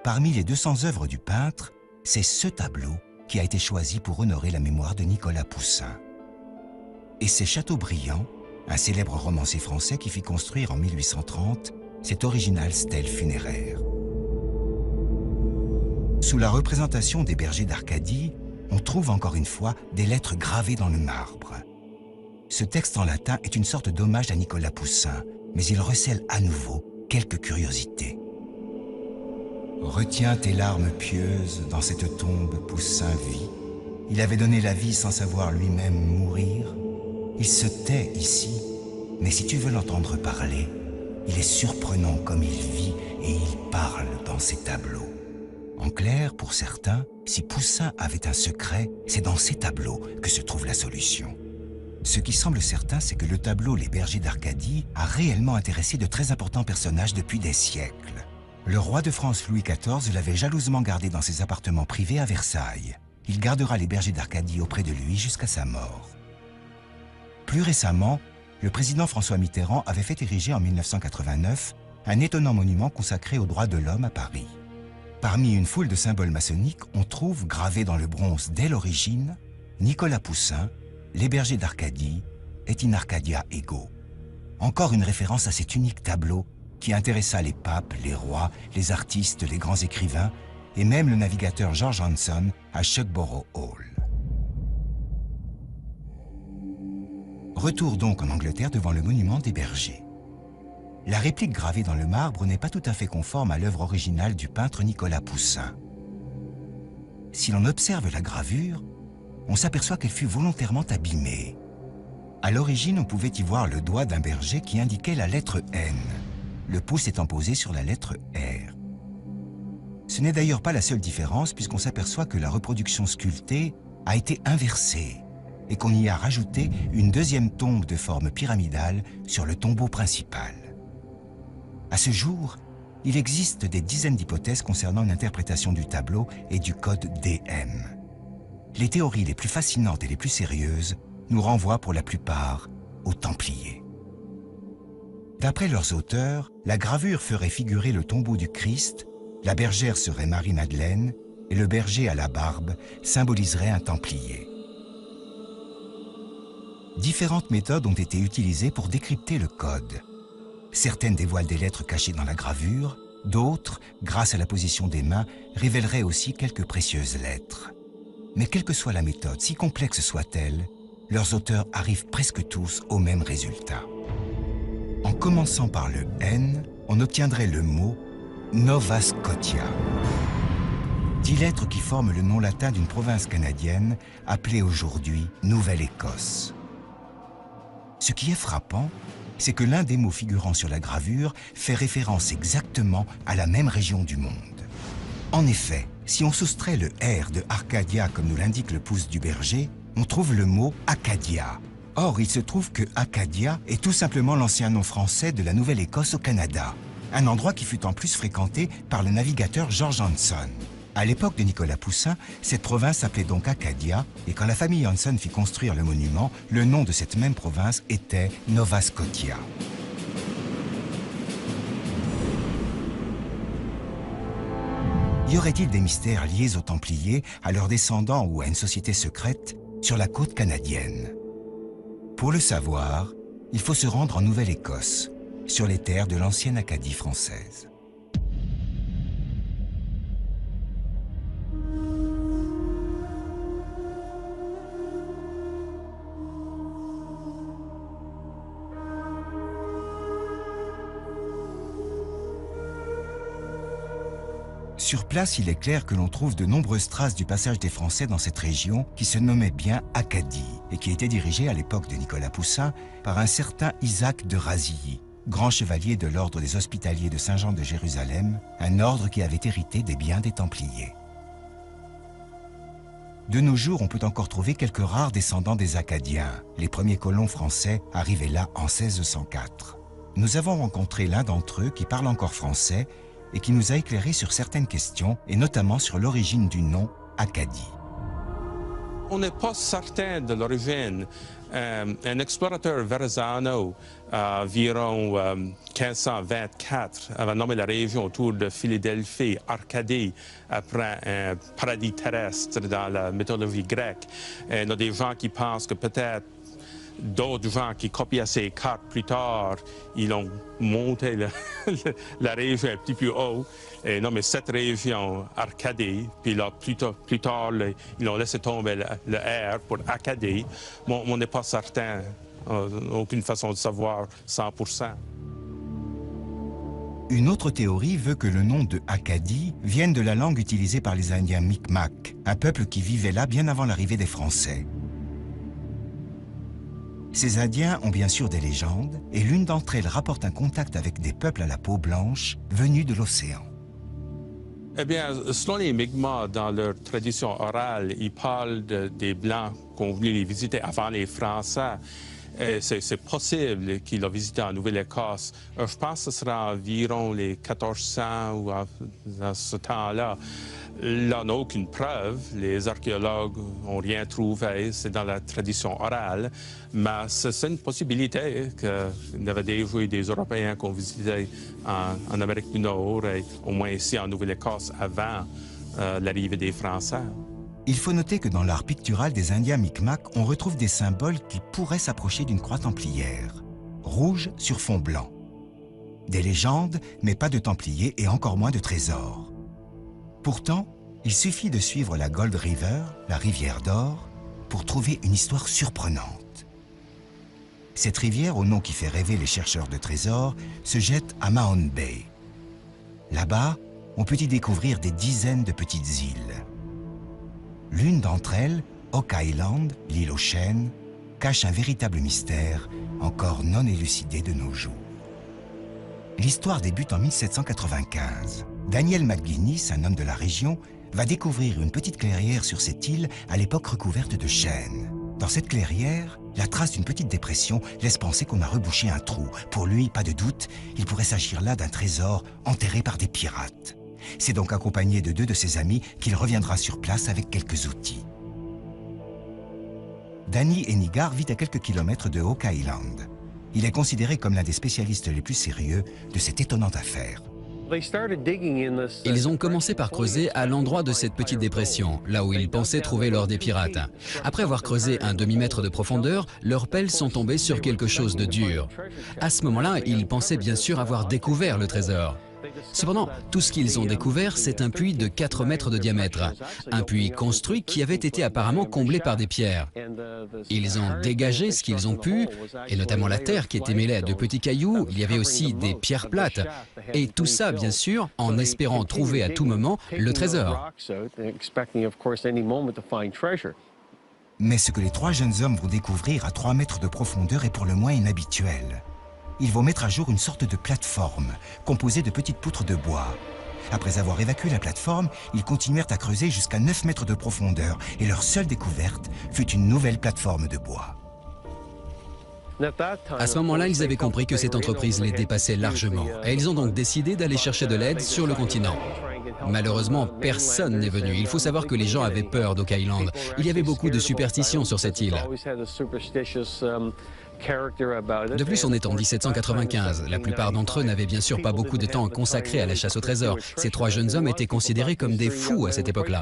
Parmi les 200 œuvres du peintre, c'est ce tableau qui a été choisi pour honorer la mémoire de Nicolas Poussin. Et c'est Chateaubriand, un célèbre romancier français qui fit construire en 1830 cette originale stèle funéraire. Sous la représentation des bergers d'Arcadie, on trouve encore une fois des lettres gravées dans le marbre. Ce texte en latin est une sorte d'hommage à Nicolas Poussin, mais il recèle à nouveau quelques curiosités. Retiens tes larmes pieuses, dans cette tombe Poussin vit. Il avait donné la vie sans savoir lui-même mourir. Il se tait ici, mais si tu veux l'entendre parler, il est surprenant comme il vit et il parle dans ses tableaux. En clair, pour certains, si Poussin avait un secret, c'est dans ces tableaux que se trouve la solution. Ce qui semble certain, c'est que le tableau Les bergers d'Arcadie a réellement intéressé de très importants personnages depuis des siècles. Le roi de France Louis XIV l'avait jalousement gardé dans ses appartements privés à Versailles. Il gardera les bergers d'Arcadie auprès de lui jusqu'à sa mort. Plus récemment, le président François Mitterrand avait fait ériger en 1989 un étonnant monument consacré aux droits de l'homme à Paris. Parmi une foule de symboles maçonniques, on trouve gravé dans le bronze dès l'origine Nicolas Poussin, Les bergers d'Arcadie et In Arcadia Ego. Encore une référence à cet unique tableau qui intéressa les papes, les rois, les artistes, les grands écrivains et même le navigateur George Hanson à Shugborough Hall. Retour donc en Angleterre devant le monument des bergers. La réplique gravée dans le marbre n'est pas tout à fait conforme à l'œuvre originale du peintre Nicolas Poussin. Si l'on observe la gravure, on s'aperçoit qu'elle fut volontairement abîmée. À l'origine, on pouvait y voir le doigt d'un berger qui indiquait la lettre N, le pouce étant posé sur la lettre R. Ce n'est d'ailleurs pas la seule différence puisqu'on s'aperçoit que la reproduction sculptée a été inversée et qu'on y a rajouté une deuxième tombe de forme pyramidale sur le tombeau principal. À ce jour, il existe des dizaines d'hypothèses concernant l'interprétation du tableau et du code DM. Les théories les plus fascinantes et les plus sérieuses nous renvoient pour la plupart aux Templiers. D'après leurs auteurs, la gravure ferait figurer le tombeau du Christ, la bergère serait Marie-Madeleine et le berger à la barbe symboliserait un Templier. Différentes méthodes ont été utilisées pour décrypter le code. Certaines dévoilent des lettres cachées dans la gravure, d'autres, grâce à la position des mains, révéleraient aussi quelques précieuses lettres. Mais quelle que soit la méthode, si complexe soit-elle, leurs auteurs arrivent presque tous au même résultat. En commençant par le N, on obtiendrait le mot Nova Scotia. 10 lettres qui forment le nom latin d'une province canadienne appelée aujourd'hui Nouvelle-Écosse. Ce qui est frappant, c'est que l'un des mots figurant sur la gravure fait référence exactement à la même région du monde. En effet, si on soustrait le R de Arcadia comme nous l'indique le pouce du berger, on trouve le mot Acadia. Or, il se trouve que Acadia est tout simplement l'ancien nom français de la Nouvelle-Écosse au Canada, un endroit qui fut en plus fréquenté par le navigateur George Hanson. À l'époque de Nicolas Poussin, cette province s'appelait donc Acadia, et quand la famille Hanson fit construire le monument, le nom de cette même province était Nova Scotia. Y aurait-il des mystères liés aux Templiers, à leurs descendants ou à une société secrète sur la côte canadienne? Pour le savoir, il faut se rendre en Nouvelle-Écosse, sur les terres de l'ancienne Acadie française. Sur place, il est clair que l'on trouve de nombreuses traces du passage des Français dans cette région qui se nommait bien Acadie et qui était dirigée à l'époque de Nicolas Poussin par un certain Isaac de Razilly, grand chevalier de l'ordre des Hospitaliers de Saint-Jean de Jérusalem, un ordre qui avait hérité des biens des Templiers. De nos jours, on peut encore trouver quelques rares descendants des Acadiens. Les premiers colons français arrivaient là en 1604. Nous avons rencontré l'un d'entre eux qui parle encore français et qui nous a éclairé sur certaines questions, et notamment sur l'origine du nom Acadie. On n'est pas certain de l'origine. Un explorateur Verrazano, environ 1524, avait nommé la région autour de Philadelphie, Arcadie, après un paradis terrestre dans la mythologie grecque. Et il y a des gens qui pensent que peut-être d'autres gens qui copiaient ces cartes plus tard, ils ont monté la région un petit peu haut et nommé cette région Arcadie. Puis là, plus tard, ils ont laissé tomber le R pour Acadie. Bon, on n'est pas certain, aucune façon de savoir 100%. Une autre théorie veut que le nom de Acadie vienne de la langue utilisée par les Indiens Micmac, un peuple qui vivait là bien avant l'arrivée des Français. Ces Indiens ont bien sûr des légendes, et l'une d'entre elles rapporte un contact avec des peuples à la peau blanche venus de l'océan. Eh bien, selon les Mi'kmaq, dans leur tradition orale, ils parlent des Blancs qui ont venu les visiter avant les Français. C'est possible qu'ils l'ont visité en Nouvelle-Écosse. Je pense que ce sera environ les 1400 ou à ce temps-là. Là, on n'a aucune preuve. Les archéologues n'ont rien trouvé. C'est dans la tradition orale. Mais c'est une possibilité qu'il y avait déjà eu des Européens qui ont visité en Amérique du Nord et au moins ici en Nouvelle-Écosse avant l'arrivée des Français. Il faut noter que dans l'art pictural des Indiens Micmac, on retrouve des symboles qui pourraient s'approcher d'une croix templière, rouge sur fond blanc. Des légendes, mais pas de templiers et encore moins de trésors. Pourtant, il suffit de suivre la Gold River, la rivière d'or, pour trouver une histoire surprenante. Cette rivière, au nom qui fait rêver les chercheurs de trésors, se jette à Mahone Bay. Là-bas, on peut y découvrir des dizaines de petites îles. L'une d'entre elles, Oak Island, l'île aux chênes, cache un véritable mystère encore non élucidé de nos jours. L'histoire débute en 1795. Daniel McGuinness, un homme de la région, va découvrir une petite clairière sur cette île à l'époque recouverte de chênes. Dans cette clairière, la trace d'une petite dépression laisse penser qu'on a rebouché un trou. Pour lui, pas de doute, il pourrait s'agir là d'un trésor enterré par des pirates. C'est donc accompagné de deux de ses amis qu'il reviendra sur place avec quelques outils. Danny Enigar vit à quelques kilomètres de Oak Island. Il est considéré comme l'un des spécialistes les plus sérieux de cette étonnante affaire. Ils ont commencé par creuser à l'endroit de cette petite dépression, là où ils pensaient trouver l'or des pirates. Après avoir creusé un demi-mètre de profondeur, leurs pelles sont tombées sur quelque chose de dur. À ce moment-là, ils pensaient bien sûr avoir découvert le trésor. Cependant, tout ce qu'ils ont découvert, c'est un puits de 4 mètres de diamètre. Un puits construit qui avait été apparemment comblé par des pierres. Ils ont dégagé ce qu'ils ont pu, et notamment la terre qui était mêlée à de petits cailloux. Il y avait aussi des pierres plates. Et tout ça, bien sûr, en espérant trouver à tout moment le trésor. Mais ce que les trois jeunes hommes vont découvrir à 3 mètres de profondeur est pour le moins inhabituel. Ils vont mettre à jour une sorte de plateforme, composée de petites poutres de bois. Après avoir évacué la plateforme, ils continuèrent à creuser jusqu'à 9 mètres de profondeur, et leur seule découverte fut une nouvelle plateforme de bois. À ce moment-là, ils avaient compris que cette entreprise les dépassait largement, et ils ont donc décidé d'aller chercher de l'aide sur le continent. Malheureusement, personne n'est venu. Il faut savoir que les gens avaient peur d'Oak Island. Il y avait beaucoup de superstitions sur cette île. De plus, on est en 1795. La plupart d'entre eux n'avaient bien sûr pas beaucoup de temps consacré à la chasse au trésor. Ces 3 jeunes hommes étaient considérés comme des fous à cette époque-là.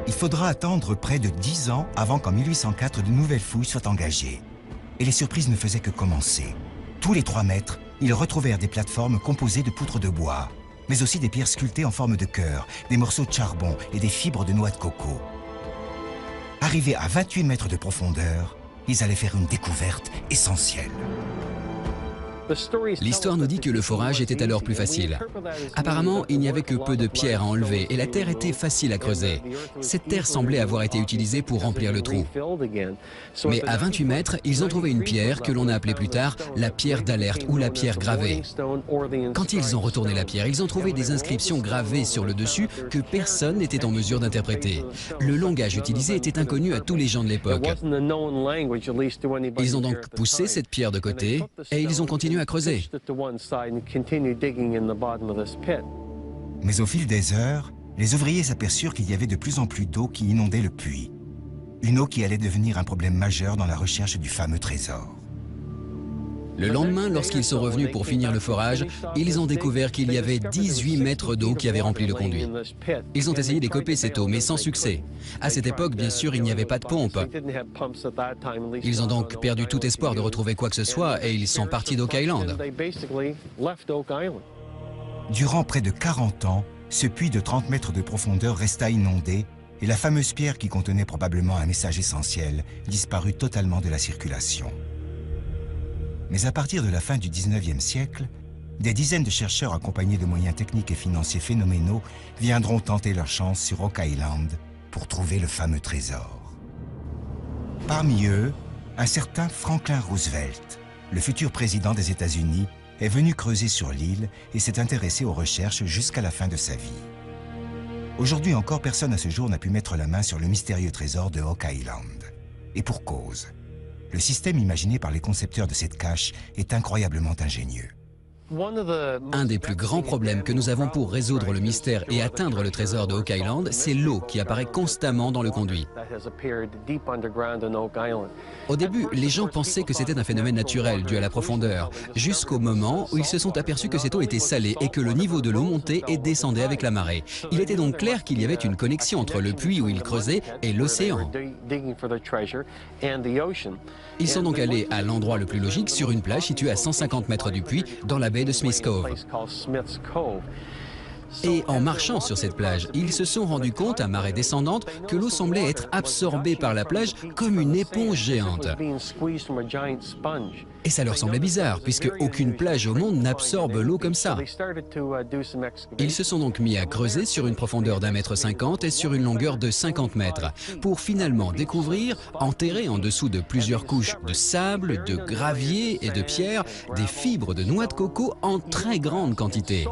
Il faudra attendre près de 10 ans avant qu'en 1804 de nouvelles fouilles soient engagées. Et les surprises ne faisaient que commencer. Tous les 3 mètres, ils retrouvèrent des plateformes composées de poutres de bois, mais aussi des pierres sculptées en forme de cœur, des morceaux de charbon et des fibres de noix de coco. Arrivés à 28 mètres de profondeur, ils allaient faire une découverte essentielle. L'histoire nous dit que le forage était alors plus facile. Apparemment, il n'y avait que peu de pierres à enlever et la terre était facile à creuser. Cette terre semblait avoir été utilisée pour remplir le trou. Mais à 28 mètres, ils ont trouvé une pierre que l'on a appelée plus tard la pierre d'alerte ou la pierre gravée. Quand ils ont retourné la pierre, ils ont trouvé des inscriptions gravées sur le dessus que personne n'était en mesure d'interpréter. Le langage utilisé était inconnu à tous les gens de l'époque. Ils ont donc poussé cette pierre de côté et ils ont continué à creuser. Mais au fil des heures, les ouvriers s'aperçurent qu'il y avait de plus en plus d'eau qui inondait le puits. Une eau qui allait devenir un problème majeur dans la recherche du fameux trésor. Le lendemain, lorsqu'ils sont revenus pour finir le forage, ils ont découvert qu'il y avait 18 mètres d'eau qui avaient rempli le conduit. Ils ont essayé d'écoper cette eau, mais sans succès. À cette époque, bien sûr, il n'y avait pas de pompe. Ils ont donc perdu tout espoir de retrouver quoi que ce soit et ils sont partis d'Oak Island. Durant près de 40 ans, ce puits de 30 mètres de profondeur resta inondé et la fameuse pierre qui contenait probablement un message essentiel disparut totalement de la circulation. Mais à partir de la fin du 19e siècle, des dizaines de chercheurs accompagnés de moyens techniques et financiers phénoménaux viendront tenter leur chance sur Oak Island pour trouver le fameux trésor. Parmi eux, un certain Franklin Roosevelt, le futur président des États-Unis, est venu creuser sur l'île et s'est intéressé aux recherches jusqu'à la fin de sa vie. Aujourd'hui encore, personne à ce jour n'a pu mettre la main sur le mystérieux trésor de Oak Island. Et pour cause. Le système imaginé par les concepteurs de cette cache est incroyablement ingénieux. Un des plus grands problèmes que nous avons pour résoudre le mystère et atteindre le trésor de Oak Island, c'est l'eau qui apparaît constamment dans le conduit. Au début, les gens pensaient que c'était un phénomène naturel dû à la profondeur, jusqu'au moment où ils se sont aperçus que cette eau était salée et que le niveau de l'eau montait et descendait avec la marée. Il était donc clair qu'il y avait une connexion entre le puits où ils creusaient et l'océan. Ils sont donc allés à l'endroit le plus logique, sur une plage située à 150 mètres du puits, dans la baie de Smith Cove. Et en marchant sur cette plage, ils se sont rendus compte, à marée descendante, que l'eau semblait être absorbée par la plage comme une éponge géante. Et ça leur semblait bizarre, puisque aucune plage au monde n'absorbe l'eau comme ça. Ils se sont donc mis à creuser sur une profondeur d'1,50 m et sur une longueur de 50 mètres, pour finalement découvrir, enterrés en dessous de plusieurs couches de sable, de gravier et de pierre, des fibres de noix de coco en très grande quantité.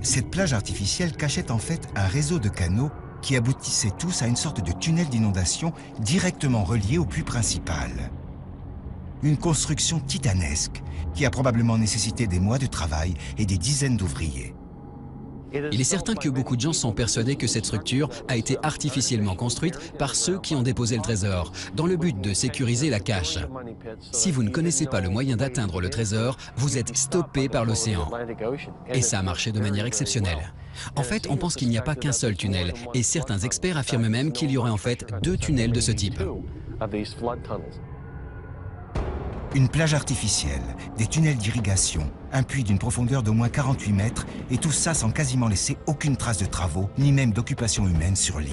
Cette plage artificielle cachait en fait un réseau de canaux qui aboutissaient tous à une sorte de tunnel d'inondation directement relié au puits principal. Une construction titanesque qui a probablement nécessité des mois de travail et des dizaines d'ouvriers. Il est certain que beaucoup de gens sont persuadés que cette structure a été artificiellement construite par ceux qui ont déposé le trésor, dans le but de sécuriser la cache. Si vous ne connaissez pas le moyen d'atteindre le trésor, vous êtes stoppé par l'océan. Et ça a marché de manière exceptionnelle. En fait, on pense qu'il n'y a pas qu'un seul tunnel, et certains experts affirment même qu'il y aurait en fait 2 tunnels de ce type. Une plage artificielle, des tunnels d'irrigation, un puits d'une profondeur d'au moins 48 mètres, et tout ça sans quasiment laisser aucune trace de travaux, ni même d'occupation humaine sur l'île.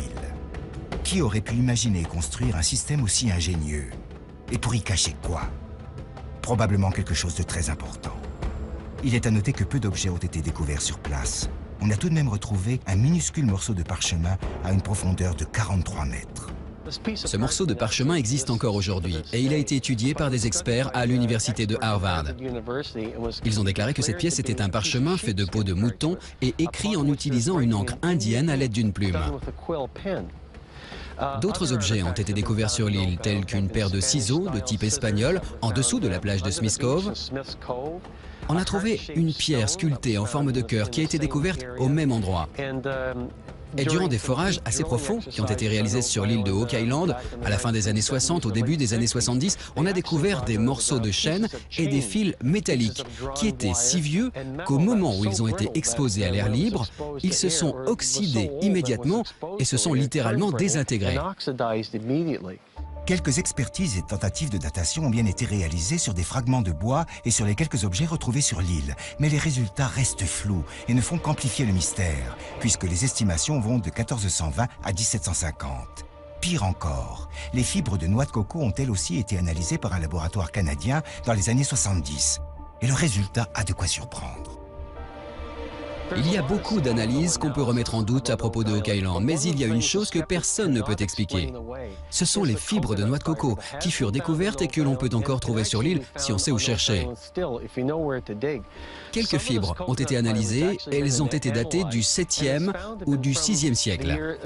Qui aurait pu imaginer et construire un système aussi ingénieux? Et pour y cacher quoi? Probablement quelque chose de très important. Il est à noter que peu d'objets ont été découverts sur place. On a tout de même retrouvé un minuscule morceau de parchemin à une profondeur de 43 mètres. Ce morceau de parchemin existe encore aujourd'hui et il a été étudié par des experts à l'université de Harvard. Ils ont déclaré que cette pièce était un parchemin fait de peau de mouton et écrit en utilisant une encre indienne à l'aide d'une plume. D'autres objets ont été découverts sur l'île, tels qu'une paire de ciseaux de type espagnol en dessous de la plage de Smith Cove. On a trouvé une pierre sculptée en forme de cœur qui a été découverte au même endroit. Et durant des forages assez profonds qui ont été réalisés sur l'île de Oak Island, à la fin des années 60, au début des années 70, on a découvert des morceaux de chêne et des fils métalliques qui étaient si vieux qu'au moment où ils ont été exposés à l'air libre, ils se sont oxydés immédiatement et se sont littéralement désintégrés. Quelques expertises et tentatives de datation ont bien été réalisées sur des fragments de bois et sur les quelques objets retrouvés sur l'île. Mais les résultats restent flous et ne font qu'amplifier le mystère, puisque les estimations vont de 1420 à 1750. Pire encore, les fibres de noix de coco ont elles aussi été analysées par un laboratoire canadien dans les années 70. Et le résultat a de quoi surprendre. Il y a beaucoup d'analyses qu'on peut remettre en doute à propos de Oak Island, mais il y a une chose que personne ne peut expliquer. Ce sont les fibres de noix de coco qui furent découvertes et que l'on peut encore trouver sur l'île si on sait où chercher. Quelques fibres ont été analysées et elles ont été datées du 7e ou du 6e siècle.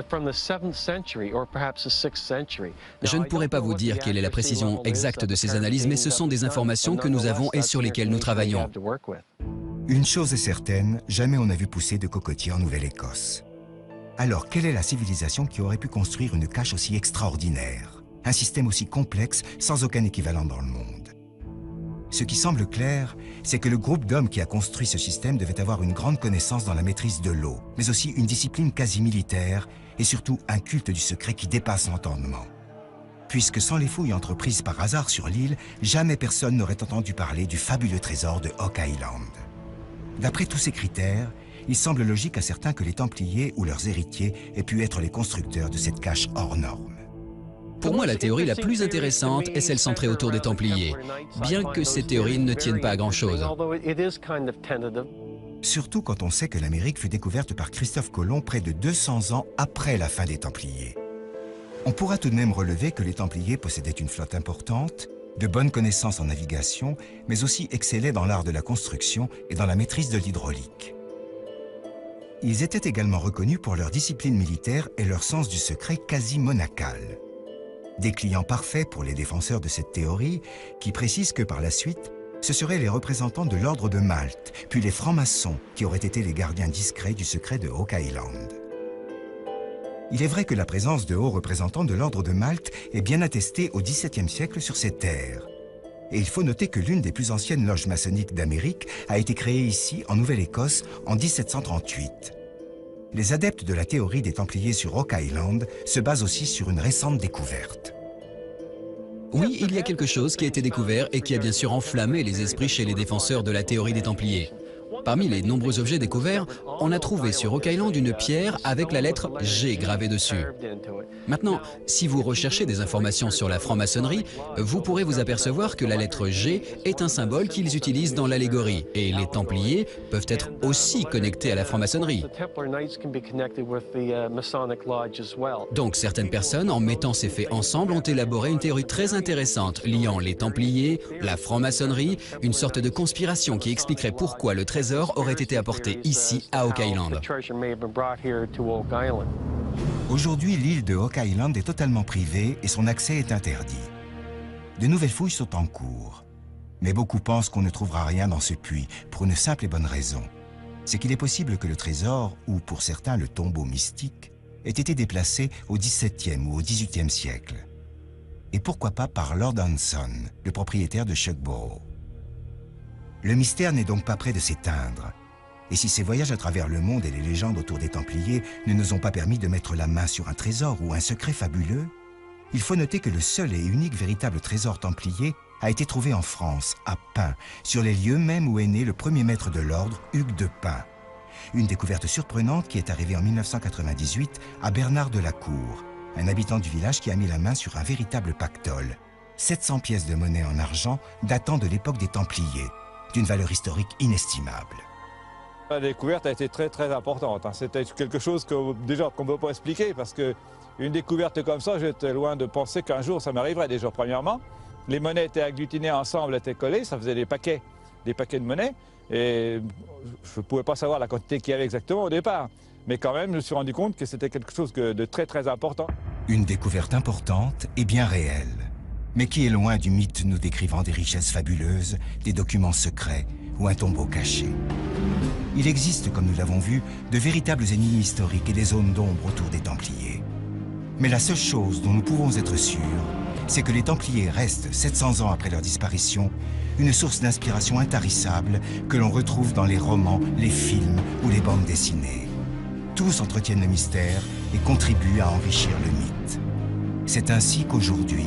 Je ne pourrais pas vous dire quelle est la précision exacte de ces analyses, mais ce sont des informations que nous avons et sur lesquelles nous travaillons. Une chose est certaine, jamais on n'a vu pousser de cocotiers en Nouvelle-Écosse. Alors, quelle est la civilisation qui aurait pu construire une cache aussi extraordinaire? Un système aussi complexe, sans aucun équivalent dans le monde? Ce qui semble clair, c'est que le groupe d'hommes qui a construit ce système devait avoir une grande connaissance dans la maîtrise de l'eau, mais aussi une discipline quasi militaire et surtout un culte du secret qui dépasse l'entendement. Puisque sans les fouilles entreprises par hasard sur l'île, jamais personne n'aurait entendu parler du fabuleux trésor de Oak Island. D'après tous ces critères, il semble logique à certains que les Templiers ou leurs héritiers aient pu être les constructeurs de cette cache hors norme. Pour moi, la théorie la plus intéressante est celle centrée autour des Templiers, bien que ces théories ne tiennent pas à grand-chose. Surtout quand on sait que l'Amérique fut découverte par Christophe Colomb près de 200 ans après la fin des Templiers. On pourra tout de même relever que les Templiers possédaient une flotte importante, de bonnes connaissances en navigation, mais aussi excellaient dans l'art de la construction et dans la maîtrise de l'hydraulique. Ils étaient également reconnus pour leur discipline militaire et leur sens du secret quasi monacal. Des clients parfaits pour les défenseurs de cette théorie, qui précisent que par la suite, ce seraient les représentants de l'ordre de Malte, puis les francs-maçons qui auraient été les gardiens discrets du secret de Oak Island. Il est vrai que la présence de hauts représentants de l'ordre de Malte est bien attestée au XVIIe siècle sur ces terres. Et il faut noter que l'une des plus anciennes loges maçonniques d'Amérique a été créée ici, en Nouvelle-Écosse, en 1738. Les adeptes de la théorie des Templiers sur Oak Island se basent aussi sur une récente découverte. Oui, il y a quelque chose qui a été découvert et qui a bien sûr enflammé les esprits chez les défenseurs de la théorie des Templiers. Parmi les nombreux objets découverts, on a trouvé sur Oak Island une pierre avec la lettre G gravée dessus. Maintenant, si vous recherchez des informations sur la franc-maçonnerie, vous pourrez vous apercevoir que la lettre G est un symbole qu'ils utilisent dans l'allégorie, et les Templiers peuvent être aussi connectés à la franc-maçonnerie. Donc certaines personnes, en mettant ces faits ensemble, ont élaboré une théorie très intéressante liant les Templiers, la franc-maçonnerie, une sorte de conspiration qui expliquerait pourquoi le trésor aurait été apporté ici à Oak Island. Aujourd'hui, l'île de Oak Island est totalement privée et son accès est interdit. De nouvelles fouilles sont en cours. Mais beaucoup pensent qu'on ne trouvera rien dans ce puits, pour une simple et bonne raison. C'est qu'il est possible que le trésor, ou pour certains le tombeau mystique, ait été déplacé au XVIIe ou au XVIIIe siècle. Et pourquoi pas par Lord Hanson, le propriétaire de Shugborough. Le mystère n'est donc pas près de s'éteindre. Et si ces voyages à travers le monde et les légendes autour des Templiers ne nous ont pas permis de mettre la main sur un trésor ou un secret fabuleux, il faut noter que le seul et unique véritable trésor templier a été trouvé en France, à Pin, sur les lieux même où est né le premier maître de l'ordre, Hugues de Pin. Une découverte surprenante qui est arrivée en 1998 à Bernard de la Cour, un habitant du village qui a mis la main sur un véritable pactole. 700 pièces de monnaie en argent datant de l'époque des Templiers, d'une valeur historique inestimable. La découverte a été très importante. C'était quelque chose qu'on ne peut pas expliquer parce qu'une découverte comme ça, j'étais loin de penser qu'un jour ça m'arriverait. Déjà, premièrement, les monnaies étaient agglutinées ensemble, étaient collées, ça faisait des paquets de monnaie. Et je ne pouvais pas savoir la quantité qu'il y avait exactement au départ. Mais quand même, je me suis rendu compte que c'était quelque chose de très important. Une découverte importante et bien réelle, mais qui est loin du mythe nous décrivant des richesses fabuleuses, des documents secrets ou un tombeau caché. Il existe, comme nous l'avons vu, de véritables énigmes historiques et des zones d'ombre autour des Templiers. Mais la seule chose dont nous pouvons être sûrs, c'est que les Templiers restent, 700 ans après leur disparition, une source d'inspiration intarissable que l'on retrouve dans les romans, les films ou les bandes dessinées. Tous entretiennent le mystère et contribuent à enrichir le mythe. C'est ainsi qu'aujourd'hui,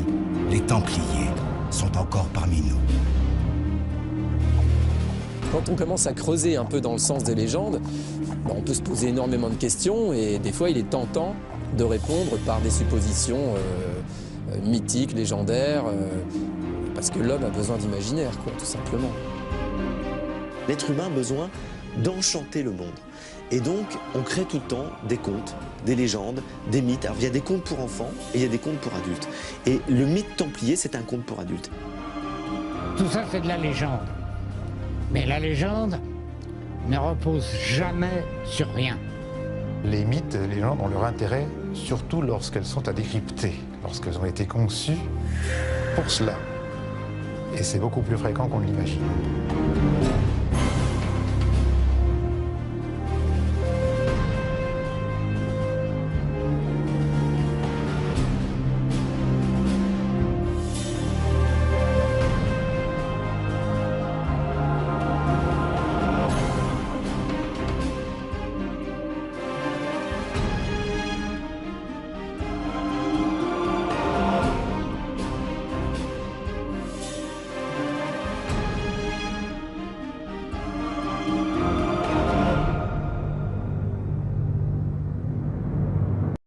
les Templiers sont encore parmi nous. Quand on commence à creuser un peu dans le sens des légendes, on peut se poser énormément de questions et des fois il est tentant de répondre par des suppositions mythiques, légendaires, parce que l'homme a besoin d'imaginaire, quoi, tout simplement. L'être humain a besoin d'enchanter le monde. Et donc, on crée tout le temps des contes, des légendes, des mythes. Alors, il y a des contes pour enfants et il y a des contes pour adultes. Et le mythe templier, c'est un conte pour adultes. Tout ça, c'est de la légende. Mais la légende ne repose jamais sur rien. Les mythes, les légendes ont leur intérêt, surtout lorsqu'elles sont à décrypter, lorsqu'elles ont été conçues pour cela. Et c'est beaucoup plus fréquent qu'on ne l'imagine.